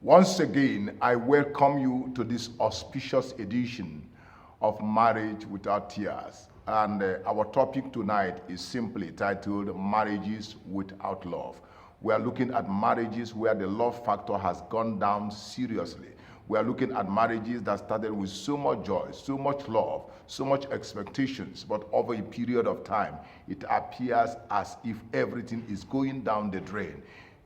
Once again, I welcome you to this auspicious edition of Marriage Without Tears. And our topic tonight is simply titled Marriages Without Love. We are looking at marriages where the love factor has gone down seriously. We are looking at marriages that started with so much joy, so much love, so much expectations, but over a period of time, it appears as if everything is going down the drain.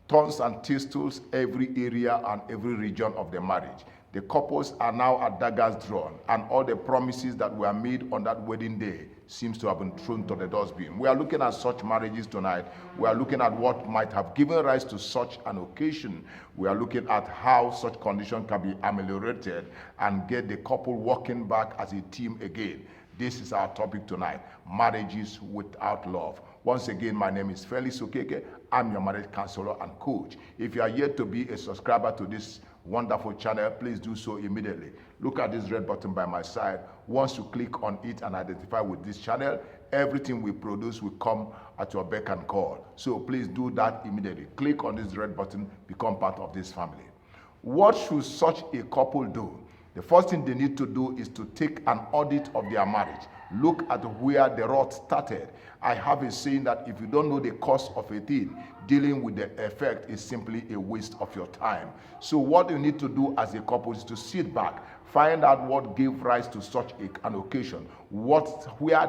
Thorns and thistles every area and every region of the marriage. The couples are now at daggers drawn, and all the promises that were made on that wedding day seems to have been thrown to the dustbin. We are looking at such marriages tonight. We are looking at what might have given rise to such an occasion. We are looking at how such condition can be ameliorated and get the couple walking back as a team again. This is our topic tonight, marriages without love. Once again, my name is Felix Okeke. I'm your marriage counselor and coach. If you are yet to be a subscriber to this wonderful channel, please do so immediately. Look at this red button by my side. Once you click on it and identify with this channel, everything we produce will come at your beck and call. So please do that immediately. Click on this red button, become part of this family. What should such a couple do? The first thing they need to do is to take an audit of their marriage. Look at where the rot started. I have a saying that if you don't know the cause of a thing, dealing with the effect is simply a waste of your time. So what you need to do as a couple is to sit back, find out what gave rise to such an occasion, where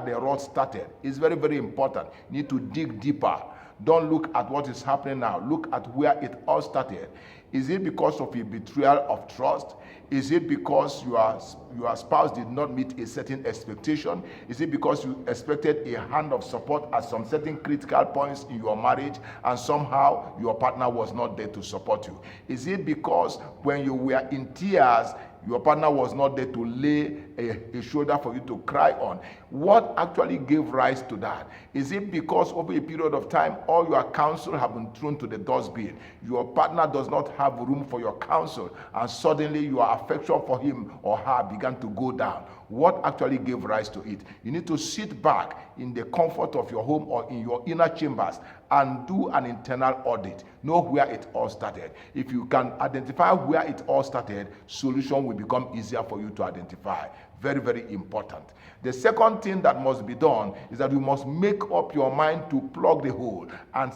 the rot started. It's very, very important. You need to dig deeper. Don't look at what is happening now. Look at where it all started. Is it because of a betrayal of trust? Is it because your spouse did not meet a certain expectation? Is it because you expected a hand of support at some certain critical points in your marriage and somehow your partner was not there to support you? Is it because when you were in tears, your partner was not there to lay a shoulder for you to cry on? What actually gave rise to that? Is it because over a period of time, all your counsel have been thrown to the dustbin? Your partner does not have room for your counsel, and suddenly your affection for him or her began to go down. What actually gave rise to it? You need to sit back in the comfort of your home or in your inner chambers and do an internal audit. Know where it all started. If you can identify where it all started, solution will become easier for you to identify. Very, very important. The second thing that must be done is that you must make up your mind to plug the hole and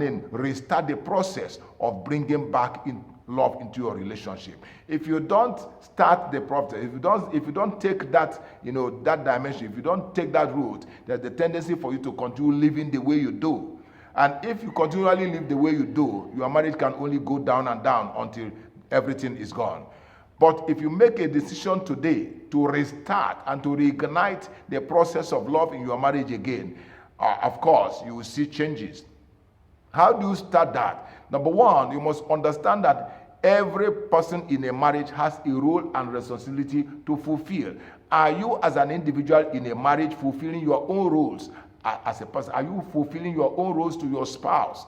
then restart the process of bringing back in love into your relationship. If you don't start the process, if you don't take that, that dimension, if you don't take that route, there's the tendency for you to continue living the way you do. And if you continually live the way you do, your marriage can only go down and down until everything is gone. But if you make a decision today to restart and to reignite the process of love in your marriage again, of course, you will see changes. How do you start that? Number one, you must understand that every person in a marriage has a role and responsibility to fulfill. Are you as an individual in a marriage fulfilling your own roles as a person? Are you fulfilling your own roles to your spouse?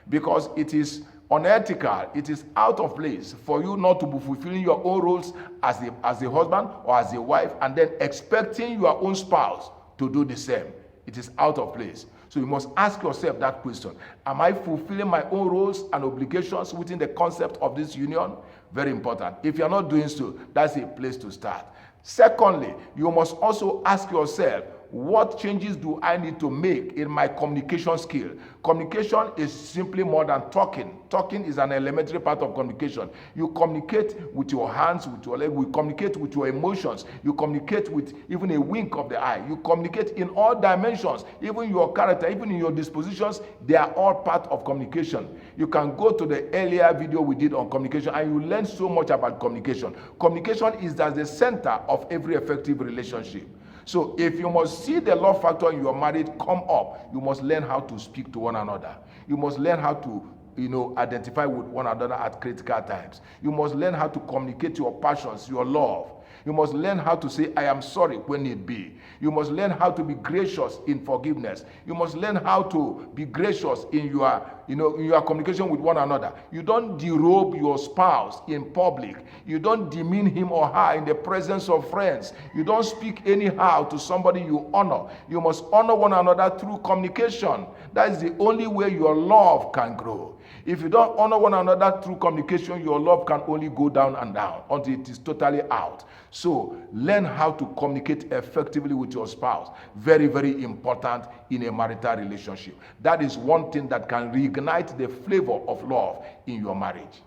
Because it is unethical, it is out of place for you not to be fulfilling your own roles as a husband or as a wife and then expecting your own spouse to do the same. It is out of place. So you must ask yourself that question. Am I fulfilling my own roles and obligations within the concept of this union? Very important. If you're not doing so, that's a place to start. Secondly, you must also ask yourself, what changes do I need to make in my communication skill? Communication is simply more than talking. Talking is an elementary part of communication. You communicate with your hands, with your legs, you communicate with your emotions, you communicate with even a wink of the eye. You communicate in all dimensions, even your character, even in your dispositions, they are all part of communication. You can go to the earlier video we did on communication and you learn so much about communication. Communication is at the center of every effective relationship. So if you must see the love factor in your marriage come up, you must learn how to speak to one another. You must learn how to identify with one another at critical times. You must learn how to communicate your passions, your love. You must learn how to say, I am sorry when need be. You must learn how to be gracious in forgiveness. You must learn how to be gracious in your communication with one another. You don't derobe your spouse in public. You don't demean him or her in the presence of friends. You don't speak anyhow to somebody you honor. You must honor one another through communication. That is the only way your love can grow. If you don't honor one another through communication, your love can only go down and down until it is totally out. So learn how to communicate effectively with your spouse. Very, very important in a marital relationship. That is one thing that can reignite the flavor of love in your marriage.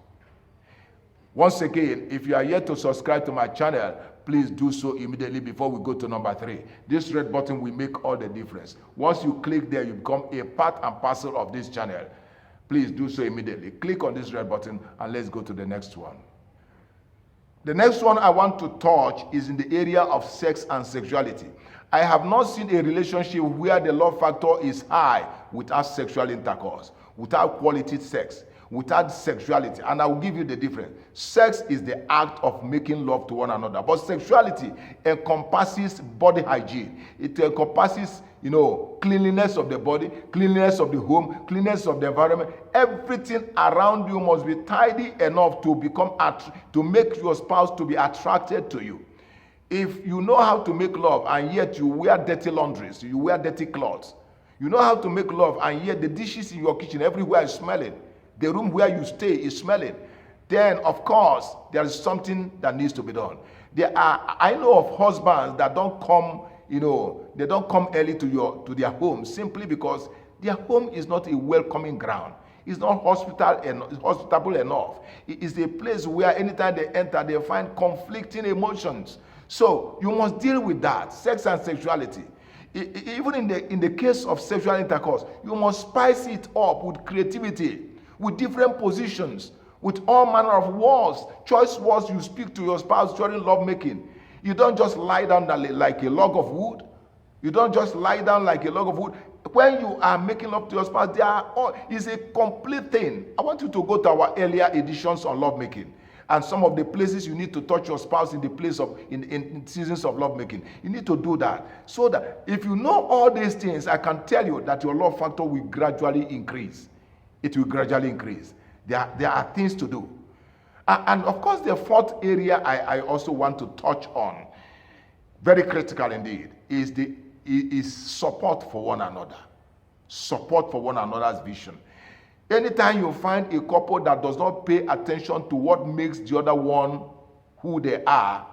Once again, if you are yet to subscribe to my channel, please do so immediately before we go to number 3. This red button will make all the difference. Once you click there, you become a part and parcel of this channel. Please do so immediately. Click on this red button and let's go to the next one. The next one I want to touch is in the area of sex and sexuality. I have not seen a relationship where the love factor is high without sexual intercourse, without quality sex, without sexuality. And I will give you the difference. Sex is the act of making love to one another. But sexuality encompasses body hygiene. It encompasses, cleanliness of the body, cleanliness of the home, cleanliness of the environment. Everything around you must be tidy enough to to make your spouse to be attracted to you. If you know how to make love and yet you wear dirty laundries, you wear dirty clothes, you know how to make love and yet the dishes in your kitchen everywhere is smelling, the room where you stay is smelling, then of course there is something that needs to be done. I know of husbands that don't come, they don't come early to their home simply because their home is not a welcoming ground. It's not hospitable enough. It is a place where anytime they enter, they find conflicting emotions. So you must deal with that, sex and sexuality. Even in the case of sexual intercourse, you must spice it up with creativity, with different positions, with all manner of words, choice words you speak to your spouse during lovemaking. You don't just lie down like a log of wood. You don't just lie down like a log of wood. When you are making love to your spouse, it's a complete thing. I want you to go to our earlier editions on lovemaking and some of the places you need to touch your spouse in seasons of lovemaking. You need to do that so that if you know all these things, I can tell you that your love factor will gradually increase. It will gradually increase. There are things to do. And of course, the fourth area I also want to touch on, very critical indeed, is support for one another. Support for one another's vision. Anytime you find a couple that does not pay attention to what makes the other one who they are,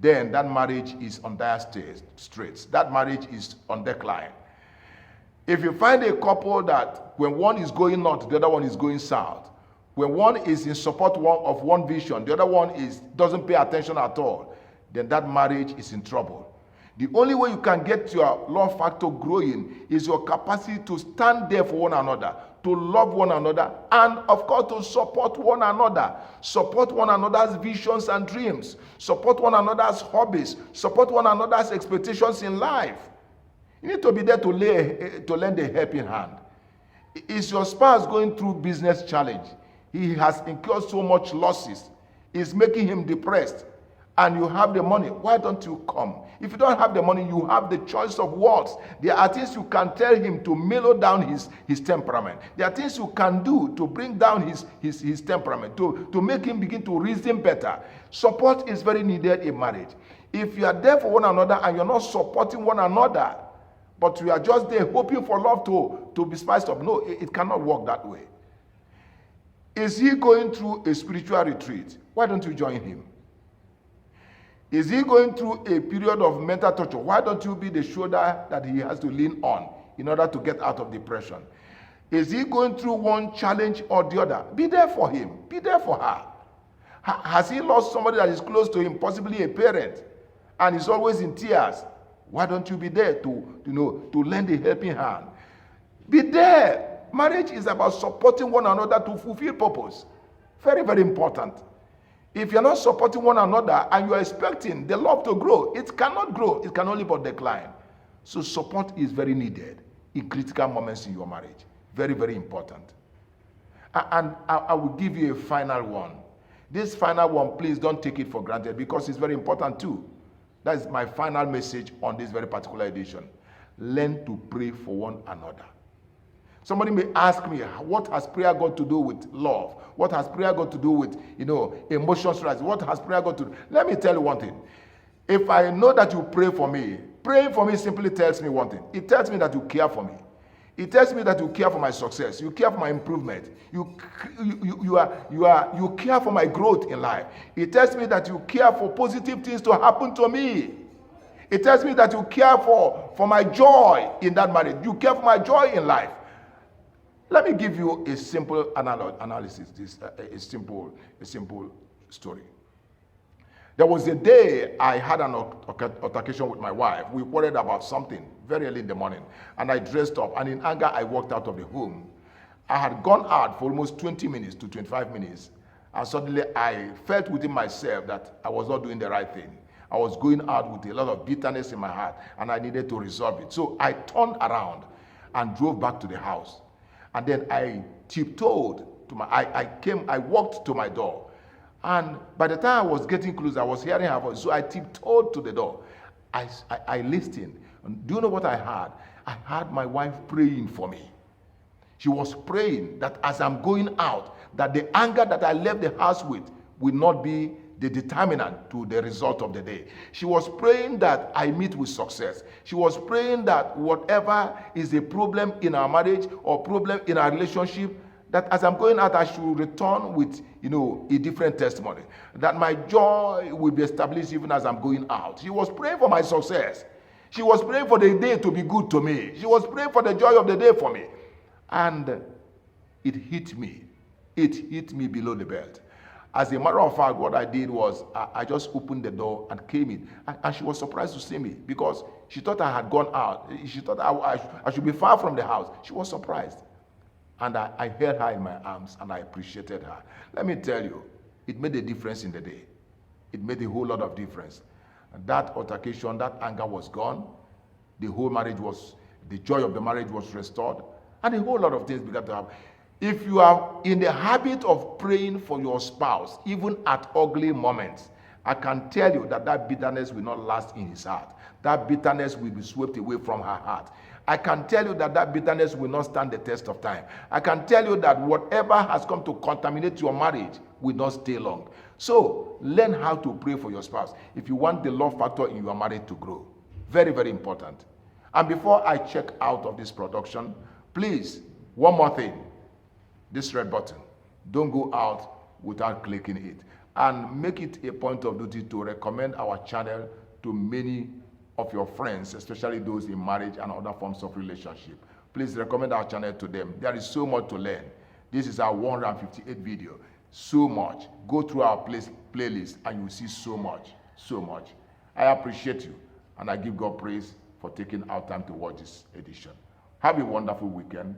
then that marriage is on dire straits. That marriage is on decline. If you find a couple that when one is going north, the other one is going south, when one is in support of one vision, the other one doesn't pay attention at all, then that marriage is in trouble. The only way you can get your love factor growing is your capacity to stand there for one another, to love one another, and of course to support one another. Support one another's visions and dreams. Support one another's hobbies. Support one another's expectations in life. You need to be there to lend a helping hand. Is your spouse going through business challenge? He has incurred so much losses. It's making him depressed. And you have the money. Why don't you come? If you don't have the money, you have the choice of words. There are things you can tell him to mellow down his temperament. There are things you can do to bring down his temperament, to make him begin to reason better. Support is very needed in marriage. If you are there for one another and you're not supporting one another, but you are just there hoping for love to be spiced up, no, it cannot work that way. Is he going through a spiritual retreat? Why don't you join him? Is he going through a period of mental torture? Why don't you be the shoulder that he has to lean on in order to get out of depression? Is he going through one challenge or the other? Be there for him. Be there for her. Has he lost somebody that is close to him, possibly a parent, and is always in tears? Why don't you be there to lend a helping hand? Be there. Marriage is about supporting one another to fulfill purpose. Very, very important. If you're not supporting one another and you're expecting the love to grow, it cannot grow. It can only but decline. So support is very needed in critical moments in your marriage. Very, very important. And I will give you a final one. This final one, please don't take it for granted because it's very important too. That is my final message on this very particular edition. Learn to pray for one another. Somebody may ask me, what has prayer got to do with love? What has prayer got to do with, emotions rise? What has prayer got to do? Let me tell you one thing. If I know that you pray for me, praying for me simply tells me one thing. It tells me that you care for me. It tells me that you care for my success. You care for my improvement. You care for my growth in life. It tells me that you care for positive things to happen to me. It tells me that you care for my joy in that marriage. You care for my joy in life. Let me give you a simple analysis, a simple story. There was a day I had an altercation with my wife. We worried about something very early in the morning, and I dressed up, and in anger, I walked out of the home. I had gone out for almost 20 minutes to 25 minutes, and suddenly I felt within myself that I was not doing the right thing. I was going out with a lot of bitterness in my heart, and I needed to resolve it. So I turned around and drove back to the house. And then I tiptoed to I walked to my door. And by the time I was getting close, I was hearing her voice. So I tiptoed to the door. I listened. And do you know what I heard? I heard my wife praying for me. She was praying that as I'm going out, that the anger that I left the house with will not be the determinant to the result of the day. She was praying that I meet with success. She was praying that whatever is a problem in our marriage or problem in our relationship, that as I'm going out, I should return with, a different testimony. That my joy will be established even as I'm going out. She was praying for my success. She was praying for the day to be good to me. She was praying for the joy of the day for me. And it hit me. It hit me below the belt. As a matter of fact, what I did was I just opened the door and came in. And she was surprised to see me because she thought I had gone out. She thought I should be far from the house. She was surprised. And I held her in my arms and I appreciated her. Let me tell you, it made a difference in the day. It made a whole lot of difference. And that altercation, that anger was gone. The joy of the marriage was restored. And a whole lot of things began to happen. If you are in the habit of praying for your spouse, even at ugly moments, I can tell you that bitterness will not last in his heart. That bitterness will be swept away from her heart. I can tell you that bitterness will not stand the test of time. I can tell you that whatever has come to contaminate your marriage will not stay long. So, learn how to pray for your spouse if you want the love factor in your marriage to grow. Very, very important. And before I check out of this production, please, one more thing. This red button. Don't go out without clicking it. And make it a point of duty to recommend our channel to many of your friends, especially those in marriage and other forms of relationship. Please recommend our channel to them. There is so much to learn. This is our 158 video. So much. Go through our playlist and you will see so much. So much. I appreciate you and I give God praise for taking our time to watch this edition. Have a wonderful weekend.